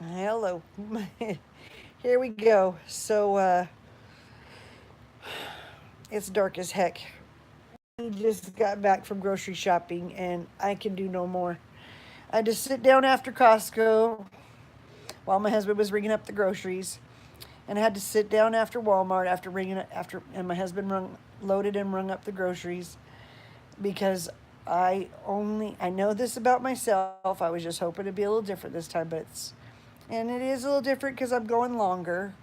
Hello. Here we go. It's dark as heck. We just got back from grocery shopping and I can do no more. I had to sit down after Costco while my husband was ringing up the groceries, and I had to sit down after Walmart after and my husband loaded and rung up the groceries because I know this about myself. I was just hoping to be a little different this time, and it is a little different because I'm going longer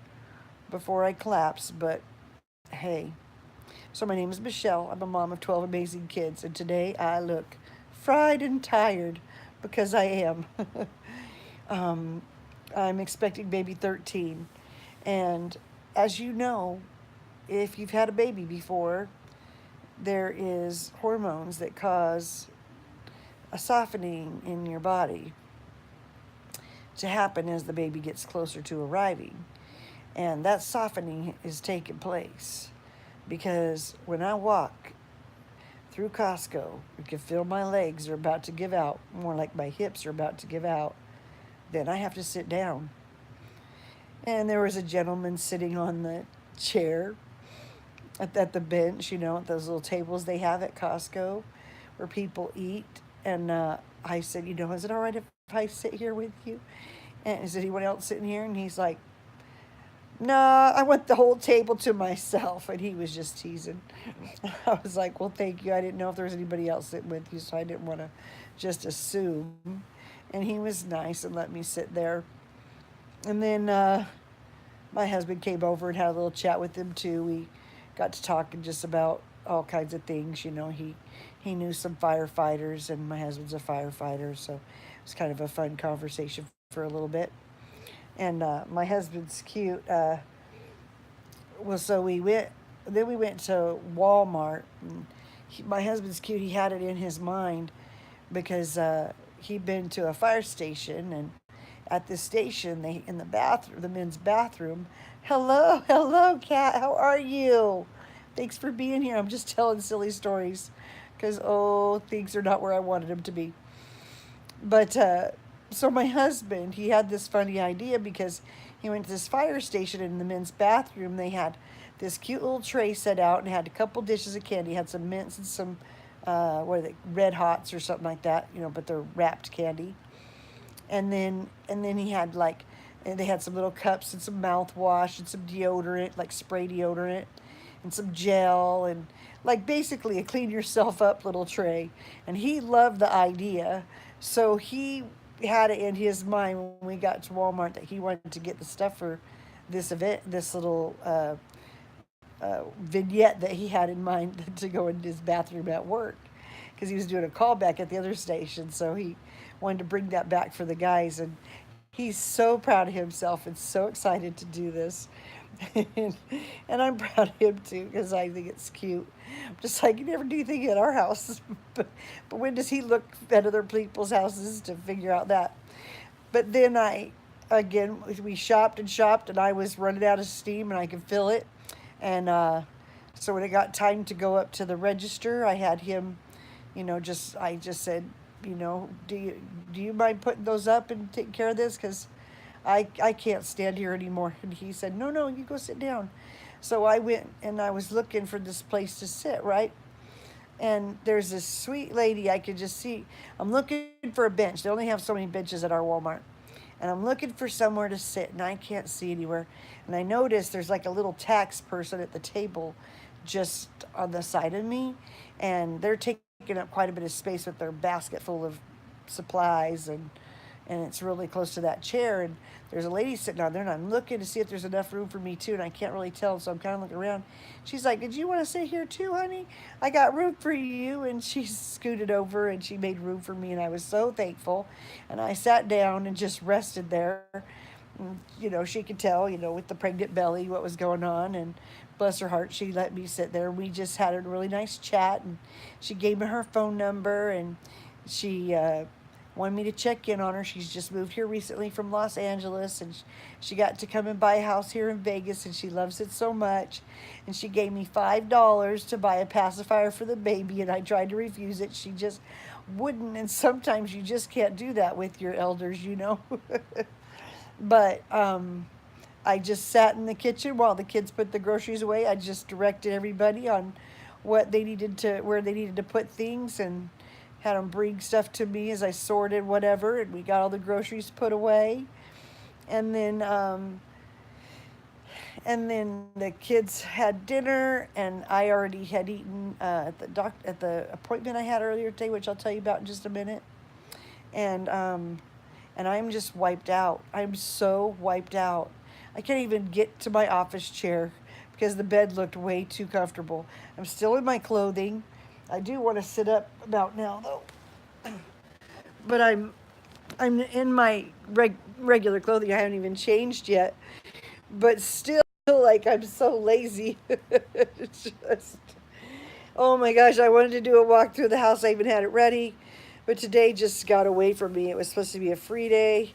before I collapse. But hey, so my name is Michelle. I'm a mom of 12 amazing kids, and today I look fried and tired because I am. um, I'm expecting baby 13, and as you know, if you've had a baby before, there is hormones that cause a softening in your body to happen as the baby gets closer to arriving. And that softening is taking place because when I walk through Costco, you can feel my legs are about to give out, more like my hips are about to give out. Then I have to sit down. And there was a gentleman sitting on the chair at the bench, at those little tables they have at Costco where people eat. And I said, is it all right if I sit here with you? And is anyone else sitting here? And he's like, nah, I want the whole table to myself. And he was just teasing. I was like, well, thank you. I didn't know if there was anybody else sitting with you, so I didn't want to just assume. And he was nice and let me sit there. And then my husband came over and had a little chat with him too. We got to talking just about all kinds of things. He knew some firefighters, and my husband's a firefighter, so it was kind of a fun conversation for a little bit. And my husband's cute. Well, so we went. Then we went to Walmart. And my husband's cute. He had it in his mind because he'd been to a fire station, and at this station, they in the bathroom, the men's bathroom. Hello, hello, cat. How are you? Thanks for being here. I'm just telling silly stories because things are not where I wanted them to be. But so my husband, he had this funny idea because he went to this fire station, and in the men's bathroom they had this cute little tray set out and had a couple dishes of candy. Had some mints and some what are they, red hots or something like that, but they're wrapped candy. And then he had like, and they had some little cups and some mouthwash and some deodorant, like spray deodorant, and some gel, and like basically a clean yourself up little tray. And he loved the idea, so he had it in his mind when we got to Walmart that he wanted to get the stuff for this event, this little vignette that he had in mind to go in his bathroom at work, because he was doing a callback at the other station. So he wanted to bring that back for the guys, and he's so proud of himself and so excited to do this. and, and I'm proud of him too because I think it's cute. I'm just like, you never do anything at our house, but when does he look at other people's houses to figure out that? But then again, we shopped, and I was running out of steam, and I could feel it. And so when it got time to go up to the register, I had him, I just said, do you mind putting those up and taking care of this? Because I can't stand here anymore. And he said, no, no, you go sit down. So I went and I was looking for this place to sit, right? And there's this sweet lady I could just see. I'm looking for a bench. They only have so many benches at our Walmart. And I'm looking for somewhere to sit, and I can't see anywhere. And I noticed there's like a little tax person at the table just on the side of me, and they're taking up quite a bit of space with their basket full of supplies, and it's really close to that chair. And there's a lady sitting on there, and I'm looking to see if there's enough room for me too, and I can't really tell, so I'm kind of looking around. She's like, did you want to sit here too, honey? I got room for you. And she scooted over and she made room for me, and I was so thankful. And I sat down and just rested there. And, she could tell, with the pregnant belly, what was going on. And bless her heart, she let me sit there. We just had a really nice chat, and she gave me her phone number, and she wanted me to check in on her. She's just moved here recently from Los Angeles, and she got to come and buy a house here in Vegas, and she loves it so much. And she gave me $5 to buy a pacifier for the baby, and I tried to refuse it. She just wouldn't, and sometimes you just can't do that with your elders. But I just sat in the kitchen while the kids put the groceries away. I just directed everybody on what they needed to, where they needed to put things, and had them bring stuff to me as I sorted whatever. And we got all the groceries put away. And then, the kids had dinner, and I already had eaten at the appointment I had earlier today, which I'll tell you about in just a minute. And I'm just wiped out. I'm so wiped out. I can't even get to my office chair because the bed looked way too comfortable. I'm still in my clothing. I do want to sit up about now though, but I'm in my regular clothing. I haven't even changed yet, but still, like, I'm so lazy. It's just, oh my gosh, I wanted to do a walk through the house. I even had it ready, but today just got away from me. It was supposed to be a free day,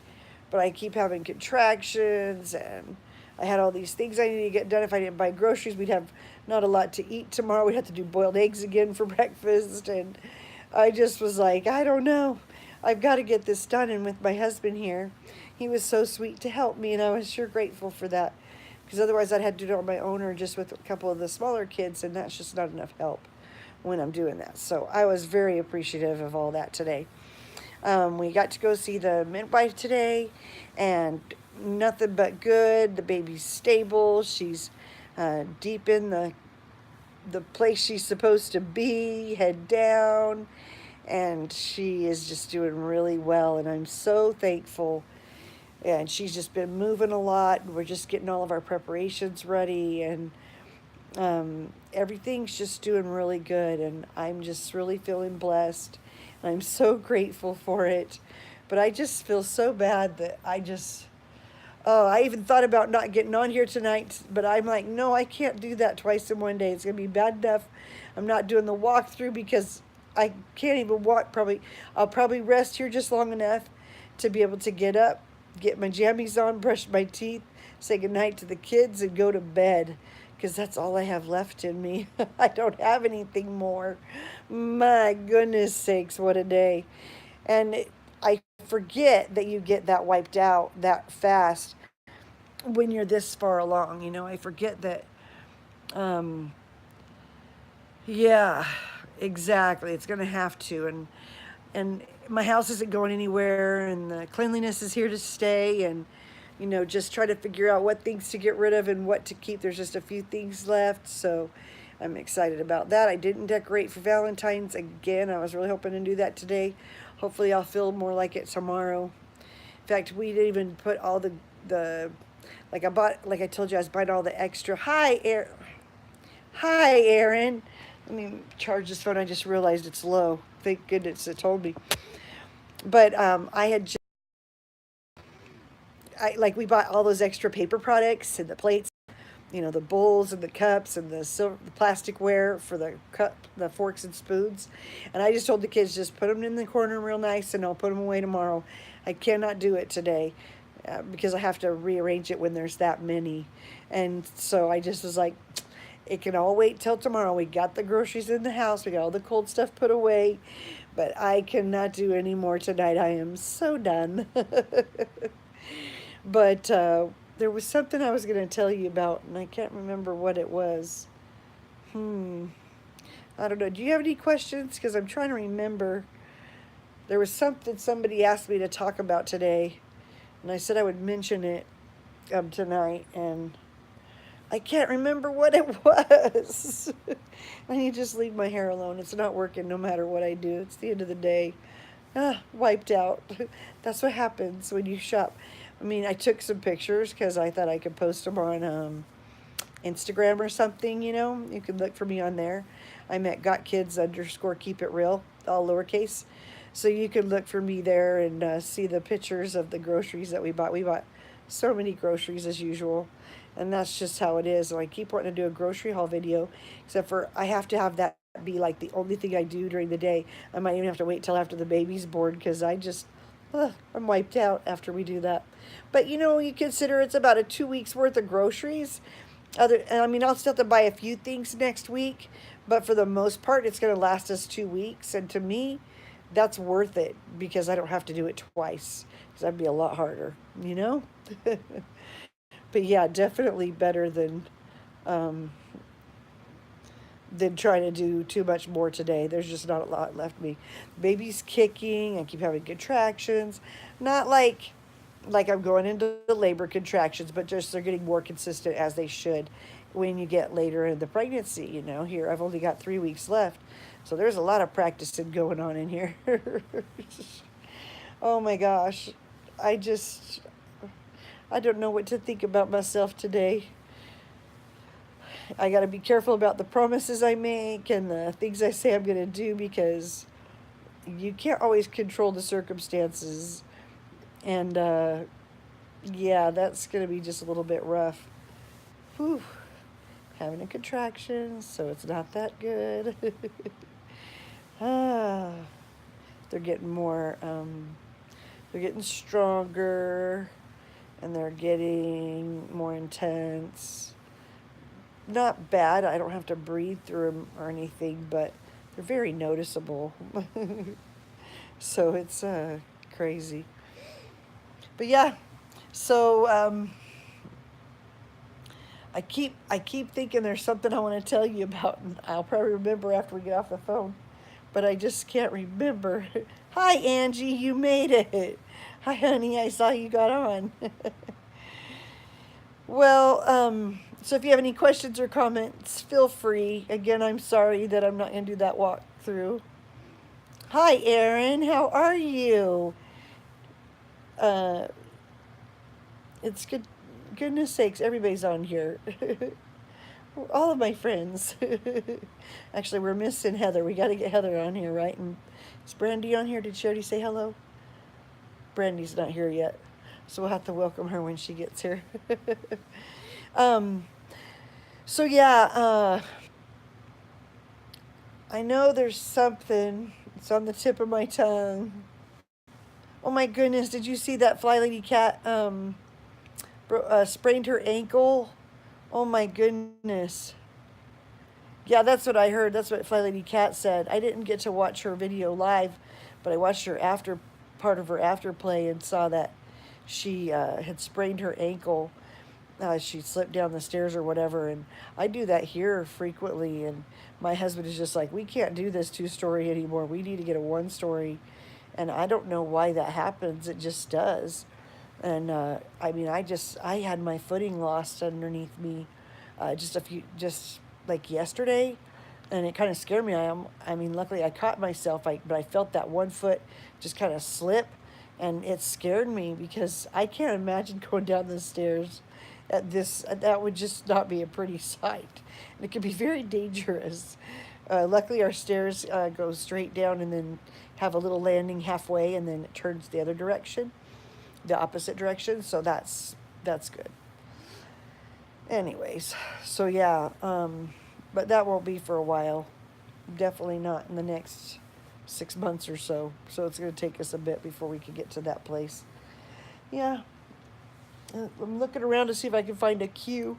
but I keep having contractions, and I had all these things I need to get done. If I didn't buy groceries, we'd have not a lot to eat tomorrow. We'd have to do boiled eggs again for breakfast, and I just was like, I don't know. I've got to get this done. And with my husband here, he was so sweet to help me, and I was sure grateful for that, because otherwise I'd had to do it on my own or just with a couple of the smaller kids, and that's just not enough help when I'm doing that. So I was very appreciative of all that today. We got to go see the midwife today, and nothing but good. The baby's stable. She's deep in the place she's supposed to be, head down, and she is just doing really well. And I'm so thankful. And she's just been moving a lot. We're just getting all of our preparations ready, and everything's just doing really good. And I'm just really feeling blessed. And I'm so grateful for it. But I just feel so bad that oh, I even thought about not getting on here tonight, but I'm like, no, I can't do that twice in one day. It's going to be bad enough. I'm not doing the walkthrough because I can't even walk. I'll probably rest here just long enough to be able to get up, get my jammies on, brush my teeth, say goodnight to the kids, and go to bed, because that's all I have left in me. I don't have anything more. My goodness sakes, what a day. And I forget that you get that wiped out that fast when you're this far along. I forget that. Um, yeah, exactly. It's going to have to. And my house isn't going anywhere, and the cleanliness is here to stay, and just try to figure out what things to get rid of and what to keep. There's just a few things left, so I'm excited about that. I didn't decorate for Valentine's again. I was really hoping to do that today. Hopefully I'll feel more like it tomorrow. In fact, we didn't even put all the like I told you, I was buying all the extra. Hi, Aaron. Let me charge this phone. I just realized it's low. Thank goodness it told me. But I had just, we bought all those extra paper products and the plates, the bowls and the cups and the plasticware for the forks and spoons. And I just told the kids, just put them in the corner real nice, and I'll put them away tomorrow. I cannot do it today because I have to rearrange it when there's that many. And so I just was like, it can all wait till tomorrow. We got the groceries in the house. We got all the cold stuff put away. But I cannot do any more tonight. I am so done. But there was something I was going to tell you about, and I can't remember what it was. I don't know. Do you have any questions? Because I'm trying to remember. There was something somebody asked me to talk about today, and I said I would mention it tonight, and I can't remember what it was. I need to just leave my hair alone. It's not working no matter what I do. It's the end of the day. Wiped out. That's what happens when you shop. I mean, I took some pictures because I thought I could post them on Instagram or something. You can look for me on there. I'm at @gotkids_keep it real, all lowercase. So you can look for me there and see the pictures of the groceries that we bought. We bought so many groceries as usual, and that's just how it is. And I keep wanting to do a grocery haul video, except for I have to have that be like the only thing I do during the day. I might even have to wait till after the baby's born, because I'm wiped out after we do that. But you consider it's about a 2 weeks worth of groceries. I'll still have to buy a few things next week, but for the most part, it's going to last us 2 weeks. And to me, that's worth it because I don't have to do it twice because that'd be a lot harder, you know? But yeah, definitely better um, than trying to do too much more today. There's just not a lot left of me. Baby's kicking. I keep having contractions. Not like I'm going into the labor contractions, but just they're getting more consistent as they should when you get later in the pregnancy. You know, here I've only got 3 weeks left, so there's a lot of practicing going on in here. Oh my gosh, I just I don't know what to think about myself today. I got to be careful about the promises I make and the things I say I'm going to do because you can't always control the circumstances. And yeah, that's going to be just a little bit rough. Whew. Having a contraction, so it's not that good. ah, they're getting more, they're getting stronger and they're getting more intense. Not bad. I don't have to breathe through them or anything, but they're very noticeable. So it's crazy. But yeah, so I keep thinking there's something I want to tell you about, and I'll probably remember after we get off the phone, but I just can't remember. Hi, Angie, you made it. Hi, honey, I saw you got on. Well, so if you have any questions or comments, feel free. Again, I'm sorry that I'm not going to do that walkthrough. Hi, Erin. How are you? Uh, it's good. Goodness sakes, everybody's on here. All of my friends. Actually, we're missing Heather. We got to get Heather on here, right? And is Brandy on here? Did she already say hello? Brandy's not here yet, so we'll have to welcome her when she gets here. um, so yeah, I know there's something. It's on the tip of my tongue. Oh my goodness! Did you see that fly lady cat sprained her ankle? Oh my goodness! Yeah, that's what I heard. That's what Fly Lady Cat said. I didn't get to watch her video live, but I watched her after part of her afterplay and saw that she had sprained her ankle. She slipped down the stairs or whatever, and I do that here frequently. And my husband is just like, we can't do this 2 story anymore. We need to get a 1 story, and I don't know why that happens. It just does. And I mean, I had my footing lost underneath me, just like yesterday, and it kind of scared me. I mean, luckily I caught myself, but I felt that one foot just kind of slip, and it scared me because I can't imagine going down the stairs at this. That would just not be a pretty sight, and it could be very dangerous. Luckily, our stairs go straight down and then have a little landing halfway, and then it turns the other direction, the opposite direction. So that's good. Anyways, so yeah, but that won't be for a while. Definitely not in the next 6 months or so. So it's going to take us a bit before we can get to that place. Yeah, I'm looking around to see if I can find a cue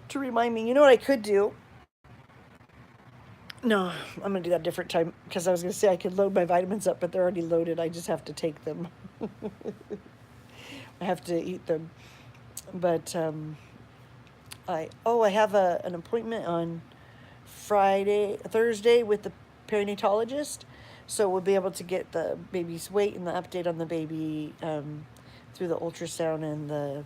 to remind me. You know what I could do? No, I'm going to do that a different time because I was going to say I could load my vitamins up, but they're already loaded. I just have to take them. I have to eat them. But I have an appointment on Thursday with the perinatologist, so we'll be able to get the baby's weight and the update on the baby through the ultrasound and the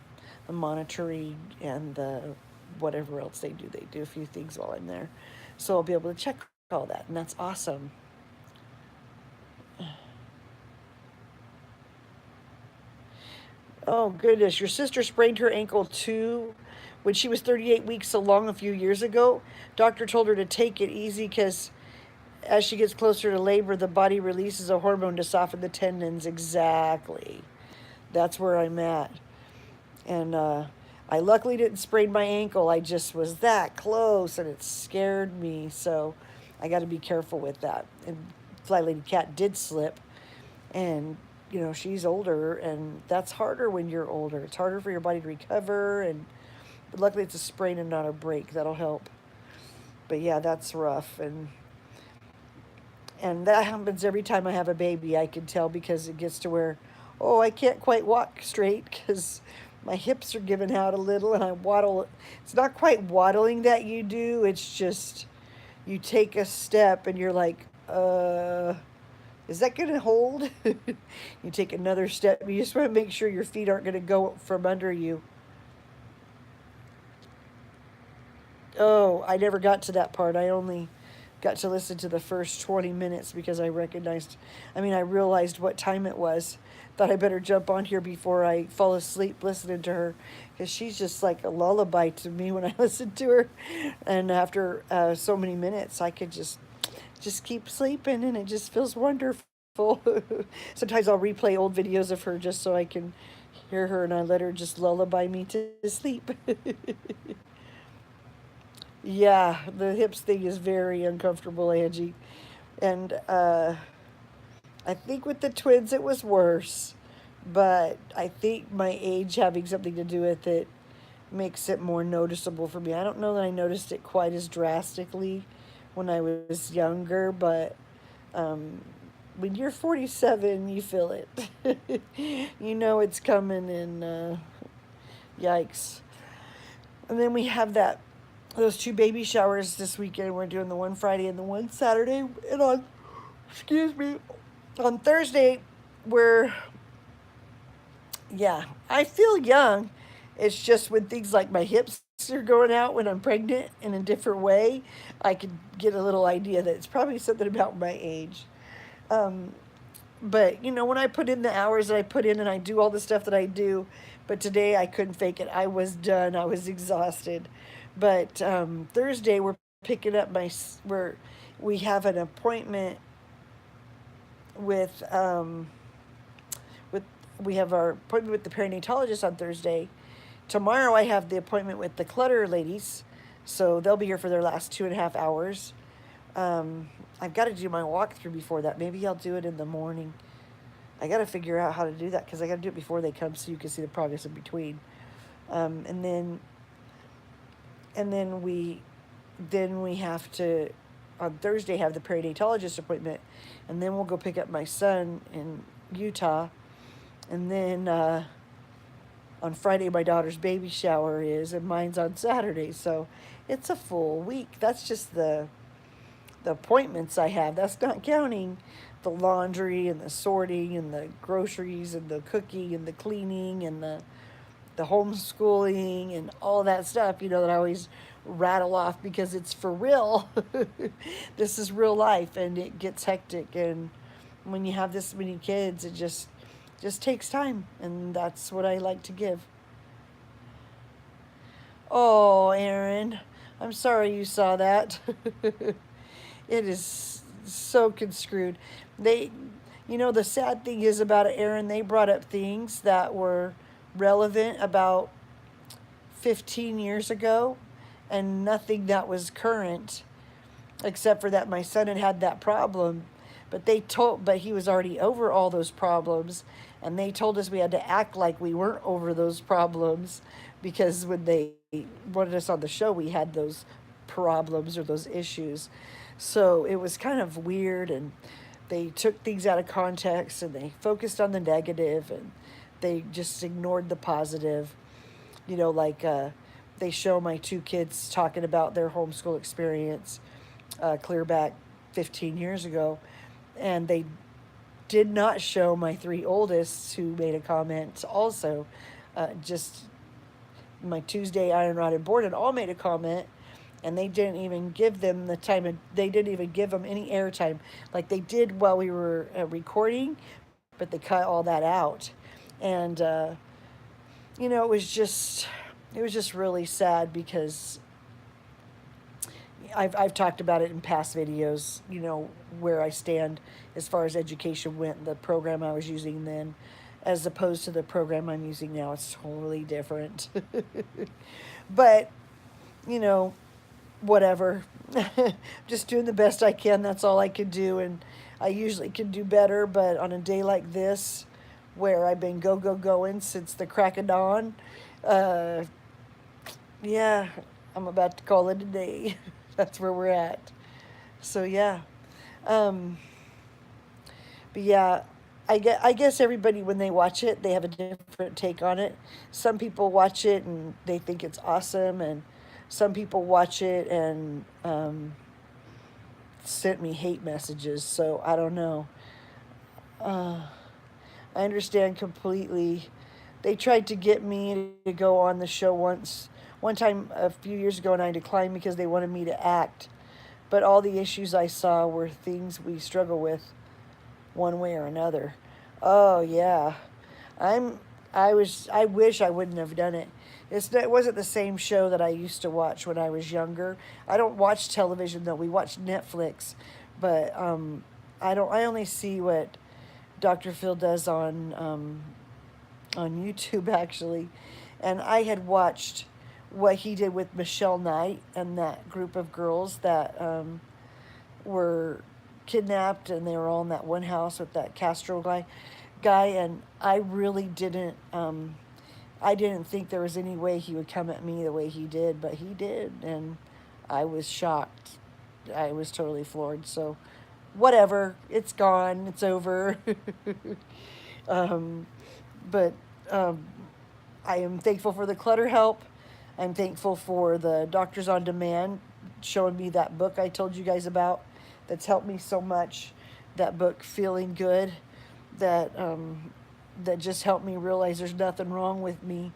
monitoring and the whatever else they do. They do a few things while I'm there, so I'll be able to check all that, and that's awesome. Oh, goodness. Your sister sprained her ankle too when she was 38 weeks along a few years ago. Doctor told her to take it easy because as she gets closer to labor, the body releases a hormone to soften the tendons. Exactly. That's where I'm at. And I luckily didn't sprain my ankle. I just was that close and it scared me. So I got to be careful with that. And Fly Lady Cat did slip. And she's older, and that's harder when you're older. It's harder for your body to recover, but luckily it's a sprain and not a break. That'll help. But yeah, that's rough, And that happens every time I have a baby. I can tell because it gets to where, oh, I can't quite walk straight because my hips are giving out a little and I waddle. It's not quite waddling that you do, it's just you take a step and you're like, is that going to hold? You take another step. You just want to make sure your feet aren't going to go from under you. Oh, I never got to that part. I only got to listen to the first 20 minutes because I realized what time it was. Thought I better jump on here before I fall asleep listening to her because she's just like a lullaby to me when I listen to her. And after so many minutes, I could just keep sleeping and it just feels wonderful. Sometimes I'll replay old videos of her just so I can hear her and I let her just lullaby me to sleep. Yeah, the hips thing is very uncomfortable, Angie. And I think with the twins it was worse. But I think my age having something to do with it makes it more noticeable for me. I don't know that I noticed it quite as drastically when I was younger, but um, when you're 47, you feel it. You know it's coming, and yikes. And then we have those two baby showers this weekend. We're doing the one Friday and the one Saturday. And excuse me, on Thursday, we're, yeah, I feel young. It's just when things like my hips are going out when I'm pregnant in a different way, I could get a little idea that it's probably something about my age. Um, but when I put in the hours that I put in and I do all the stuff that I do, but today I couldn't fake it. I was done. I was exhausted. But Thursday we're picking up where we have an appointment with with we have our appointment with the perinatologist on Thursday. Tomorrow I have the appointment with the clutter ladies, so they'll be here for their last 2.5 hours. I've got to do my walkthrough before that. Maybe I'll do it in the morning. I got to figure out how to do that because I got to do it before they come so you can see the progress in between. And then we have to on Thursday have the perinatologist appointment, and then we'll go pick up my son in Utah, and then on Friday my daughter's baby shower is, and mine's on Saturday, so it's a full week. That's just the appointments I have. That's not counting the laundry and the sorting and the groceries and the cooking and the cleaning and the homeschooling and all that stuff, that I always rattle off because it's for real. This is real life and it gets hectic. And when you have this many kids, it just takes time. And that's what I like to give. Oh, Aaron, I'm sorry you saw that. It is so construed. The sad thing is about Aaron, they brought up things that were relevant about 15 years ago and nothing that was current except for that my son had that problem, but he was already over all those problems, and they told us we had to act like we weren't over those problems because when they wanted us on the show we had those problems or those issues. So it was kind of weird, and they took things out of context and they focused on the negative and they just ignored the positive. Like they show my two kids talking about their homeschool experience clear back 15 years ago, and they did not show my three oldest who made a comment also. Just my Tuesday Iron Rod and Board and all made a comment, and they didn't even give them the time, and they didn't even give them any airtime like they did while we were recording, but they cut all that out. And it was just really sad because I've talked about it in past videos, where I stand as far as education went, the program I was using then as opposed to the program I'm using now. It's totally different. But, whatever. Just doing the best I can. That's all I can do. And I usually can do better, but on a day like this, where I've been going since the crack of dawn, uh, yeah, I'm about to call it a day. That's where we're at. So, yeah. But yeah, I guess everybody, when they watch it, they have a different take on it. Some people watch it and they think it's awesome, and some people watch it and sent me hate messages. So I don't know. Uh, I understand completely. They tried to get me to go on the show one time a few years ago, and I declined because they wanted me to act. But all the issues I saw were things we struggle with one way or another. Oh yeah, I'm. I wish I wouldn't have done it. It wasn't the same show that I used to watch when I was younger. I don't watch television though. We watch Netflix, but I don't. I only see what Dr.Phil does on YouTube actually, and I had watched what he did with Michelle Knight and that group of girls that were kidnapped, and they were all in that one house with that Castro guy, and I really didn't. I didn't think there was any way he would come at me the way he did, but he did, and I was shocked. I was totally floored. So, whatever. It's gone. It's over. um, but um, I am thankful for the clutter help. I'm thankful for the Doctors on Demand showing me that book I told you guys about that's helped me so much. That book, Feeling Good, that that just helped me realize there's nothing wrong with me.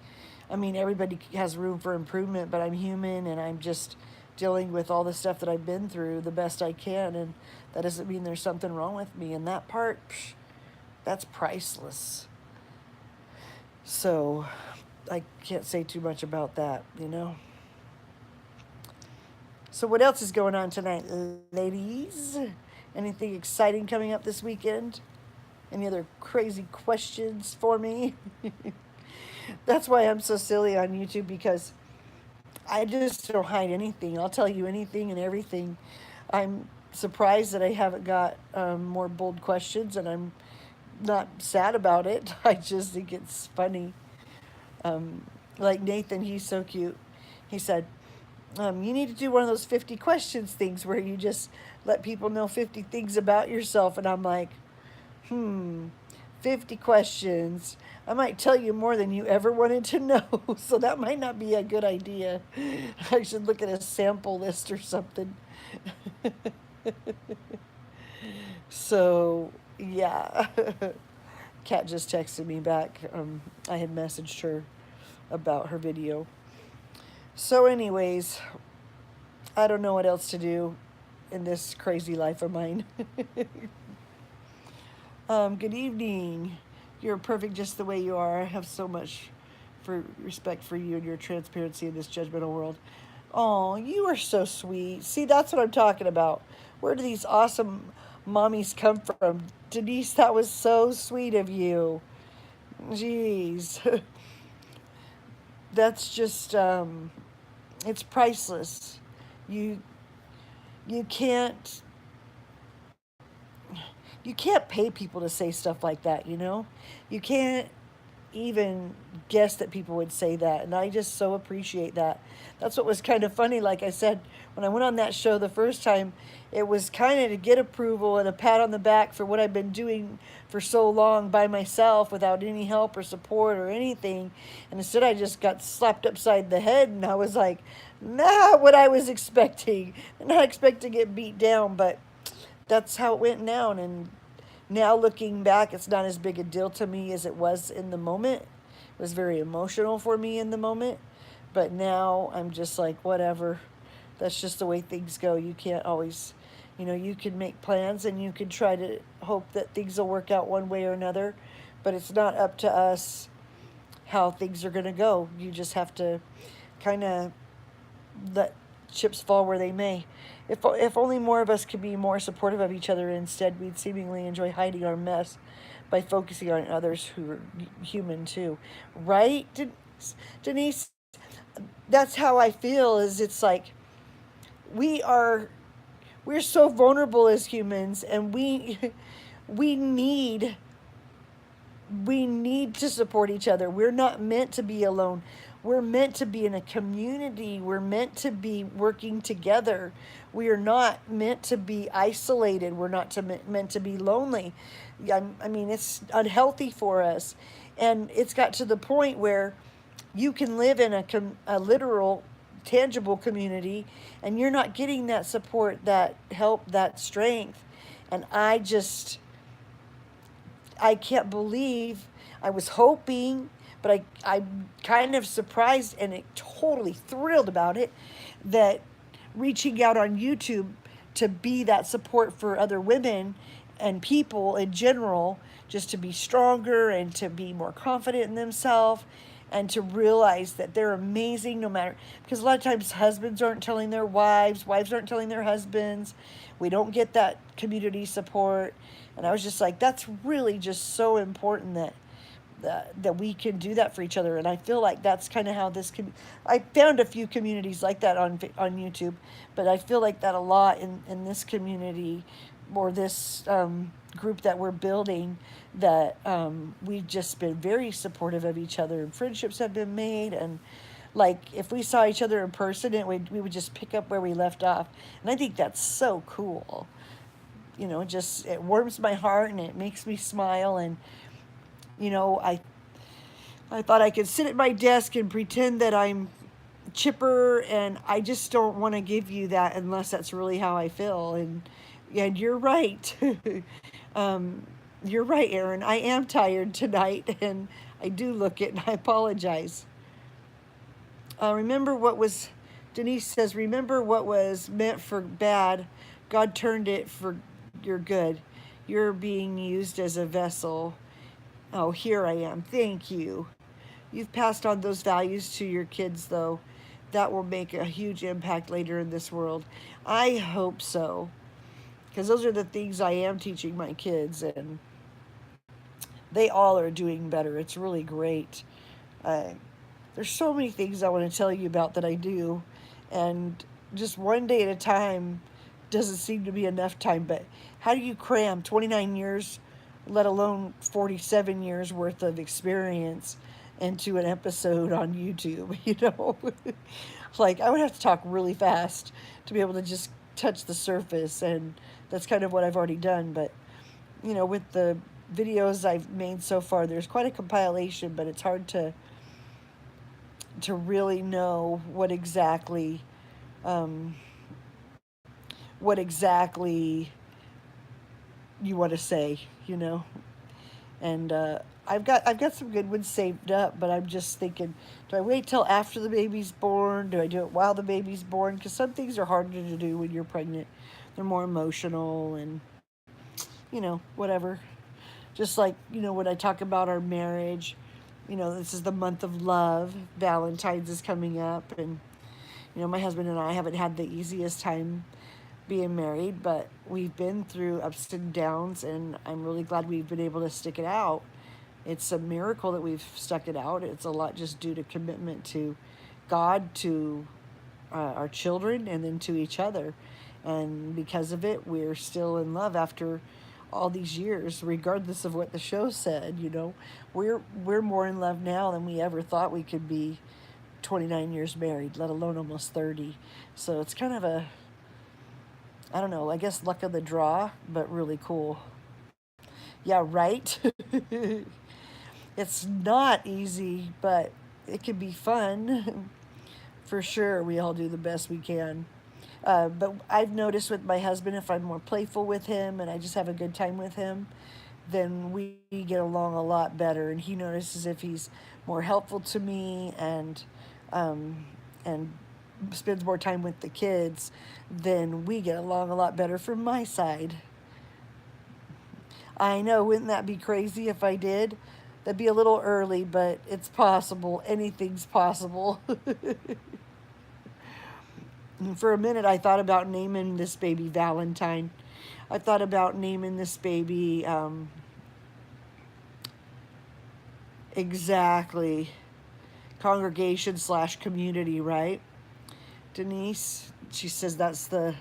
I mean, everybody has room for improvement, but I'm human and I'm just dealing with all the stuff that I've been through the best I can, and that doesn't mean there's something wrong with me. And that part, that's priceless. So I can't say too much about that, you know. So what else is going on tonight, ladies? Anything exciting coming up this weekend? Any other crazy questions for me? That's why I'm so silly on YouTube, because I just don't hide anything. I'll tell you anything and everything. I'm surprised that I haven't got more bold questions, and I'm not sad about it. I just think it's funny. Um, like Nathan, he's so cute. He said, you need to do one of those 50 questions things where you just let people know 50 things about yourself. And I'm like, hmm, 50 questions. I might tell you more than you ever wanted to know. So that might not be a good idea. I should look at a sample list or something. So, yeah. Kat just texted me back. I had messaged her about her video. So, anyways, I don't know what else to do in this crazy life of mine. Good evening. You're perfect just the way you are. I have so much for respect for you and your transparency in this judgmental world. Oh, you are so sweet. See, that's what I'm talking about. Where do these awesome mommies come from? Denise, that was so sweet of you. Jeez. That's just it's priceless. You you can't you can't pay people to say stuff like that, you know? You can't even guess that people would say that, and I just so appreciate that. That's what was kind of funny. Like I said, when I went on that show the first time, it was kind of to get approval and a pat on the back for what I've been doing for so long by myself without any help or support or anything. And instead I just got slapped upside the head, and I was like, not what I was expecting. Not expecting to get beat down, but that's how it went down. And now looking back, it's not as big a deal to me as it was in the moment. It was very emotional for me in the moment. But now I'm just like, whatever. That's just the way things go. You can't always, you can make plans and you can try to hope that things will work out one way or another. But it's not up to us how things are going to go. You just have to kind of let chips fall where they may. If only more of us could be more supportive of each other, instead we'd seemingly enjoy hiding our mess by focusing on others who are human too. Right, Denise? That's how I feel. Is it's like we are we're so vulnerable as humans, and we need we need to support each other. We're not meant to be alone. We're meant to be in a community. We're meant to be working together. We are not meant to be isolated. We're not meant to be lonely. I mean, it's unhealthy for us. And it's got to the point where you can live in a literal, tangible community, and you're not getting that support, that help, that strength. And I can't believe, I was hoping, but I'm kind of surprised and totally thrilled about it, that reaching out on YouTube to be that support for other women and people in general, just to be stronger and to be more confident in themselves and to realize that they're amazing no matter, because a lot of times husbands aren't telling their wives aren't telling their husbands. We don't get that community support. And I was just like, that's really just so important that we can do that for each other. And I feel like that's kind of how I found a few communities like that on YouTube, but I feel like that a lot in this community, or this group that we're building, that we've just been very supportive of each other, and friendships have been made. And like, if we saw each other in person, we would just pick up where we left off. And I think that's so cool. Just, it warms my heart and it makes me smile. And I thought I could sit at my desk and pretend that I'm chipper, and I just don't want to give you that unless that's really how I feel. And you're right. um, you're right, Aaron. I am tired tonight, and I do look it, and I apologize. Remember what was, Denise says, remember what was meant for bad, God turned it for your good. You're being used as a vessel. Oh, here I am. Thank you. You've passed on those values to your kids, though. That will make a huge impact later in this world. I hope so, because those are the things I am teaching my kids, and they all are doing better. It's really great. There's so many things I want to tell you about that I do, and just one day at a time doesn't seem to be enough time. But how do you cram 29 years, let alone 47 years worth of experience into an episode on YouTube? Like, I would have to talk really fast to be able to just touch the surface, and that's kind of what I've already done. But with the videos I've made so far, there's quite a compilation, but it's hard to really know what exactly you want to say, And I've got some good ones saved up, but I'm just thinking, do I wait till after the baby's born? Do I do it while the baby's born? Because some things are harder to do when you're pregnant. They're more emotional, and whatever. Just like, when I talk about our marriage, this is the month of love. Valentine's is coming up, and my husband and I haven't had the easiest time being married, but we've been through ups and downs, and I'm really glad we've been able to stick it out. It's a miracle that we've stuck it out. It's a lot just due to commitment to God, to our children, and then to each other. And because of it, we're still in love after all these years, regardless of what the show said. We're more in love now than we ever thought we could be 29 years married, let alone almost 30. So it's kind of I don't know, I guess luck of the draw, but really cool. Yeah, right? It's not easy, but it can be fun. For sure, we all do the best we can. But I've noticed with my husband, if I'm more playful with him and I just have a good time with him, then we get along a lot better. And he notices if he's more helpful to me and spends more time with the kids, then we get along a lot better from my side. I know, wouldn't that be crazy if I did? That'd be a little early, but it's possible. Anything's possible. And for a minute, I thought about naming this baby Valentine. I thought about naming this baby exactly congregation/community, right? Denise, she said that's the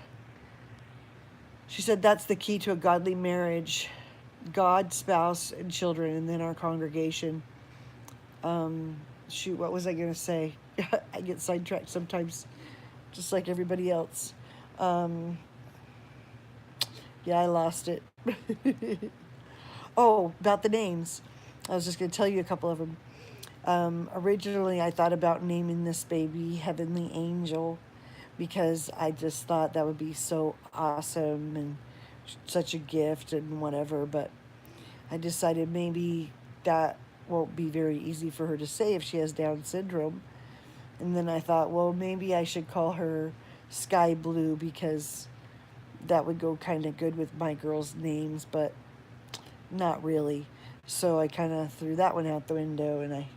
key to a godly marriage. God, spouse, and children, and then our congregation. Shoot, what was I going to say? I get sidetracked sometimes, just like everybody else. Um, yeah, I lost it. Oh, about the names. I was just going to tell you a couple of them. Originally, I thought about naming this baby Heavenly Angel because I just thought that would be so awesome and such a gift and whatever. But I decided maybe that won't be very easy for her to say if she has Down syndrome. And then I thought, well, maybe I should call her Sky Blue because that would go kind of good with my girls' names, but not really. So I kind of threw that one out the window and I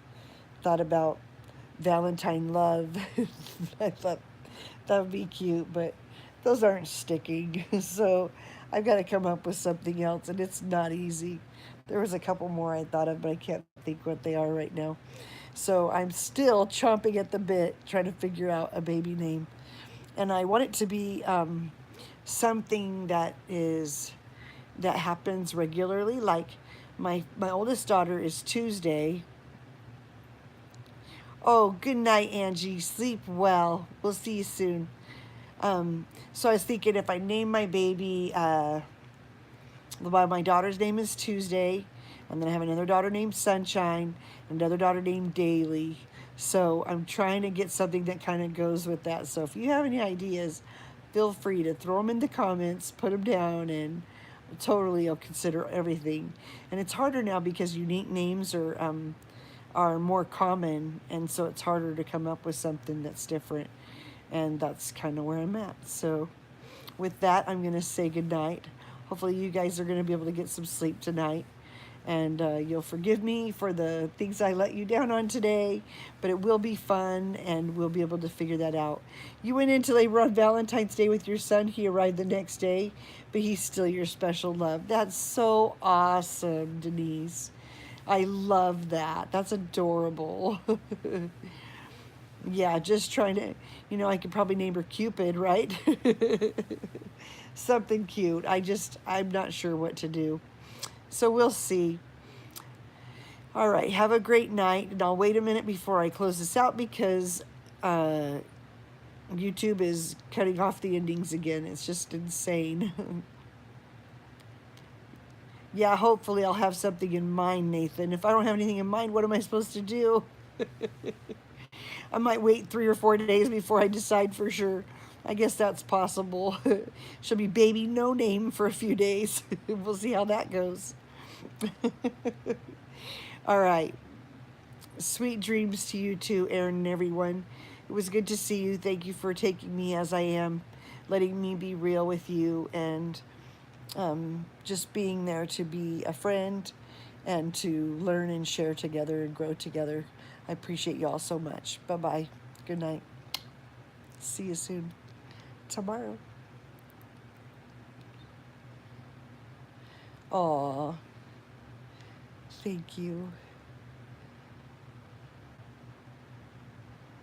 thought about Valentine Love. I thought that would be cute, but those aren't sticking. So I've got to come up with something else, and it's not easy. There was a couple more I thought of, but I can't think what they are right now. So I'm still chomping at the bit trying to figure out a baby name. And I want it to be something that happens regularly. Like my oldest daughter is Tuesday. Oh, good night, Angie. Sleep well. We'll see you soon. So I was thinking if I name my baby, well, my daughter's name is Tuesday, and then I have another daughter named Sunshine, and another daughter named Daily. So I'm trying to get something that kind of goes with that. So if you have any ideas, feel free to throw them in the comments, put them down, and totally I'll consider everything. And it's harder now because unique names are more common, and so it's harder to come up with something that's different. And that's kind of where I'm at. So with that, I'm going to say goodnight. Hopefully you guys are going to be able to get some sleep tonight. And you'll forgive me for the things I let you down on today, but it will be fun and we'll be able to figure that out. You went into labor on Valentine's Day with your son. He arrived the next day, but he's still your special love. That's so awesome, Denise. I love that. That's adorable. Yeah, just trying to, I could probably name her Cupid, right? Something cute. I'm not sure what to do. So we'll see. All right, have a great night. And I'll wait a minute before I close this out because YouTube is cutting off the endings again. It's just insane. Yeah, hopefully I'll have something in mind, Nathan. If I don't have anything in mind, what am I supposed to do? I might wait 3 or 4 days before I decide for sure. I guess that's possible. She'll be baby no name for a few days. We'll see how that goes. All right. Sweet dreams to you too, Erin and everyone. It was good to see you. Thank you for taking me as I am, letting me be real with you, and just being there to be a friend and to learn and share together and grow together. I appreciate you all so much. Bye-bye. Good night. See you soon. Tomorrow. Aw. Thank you.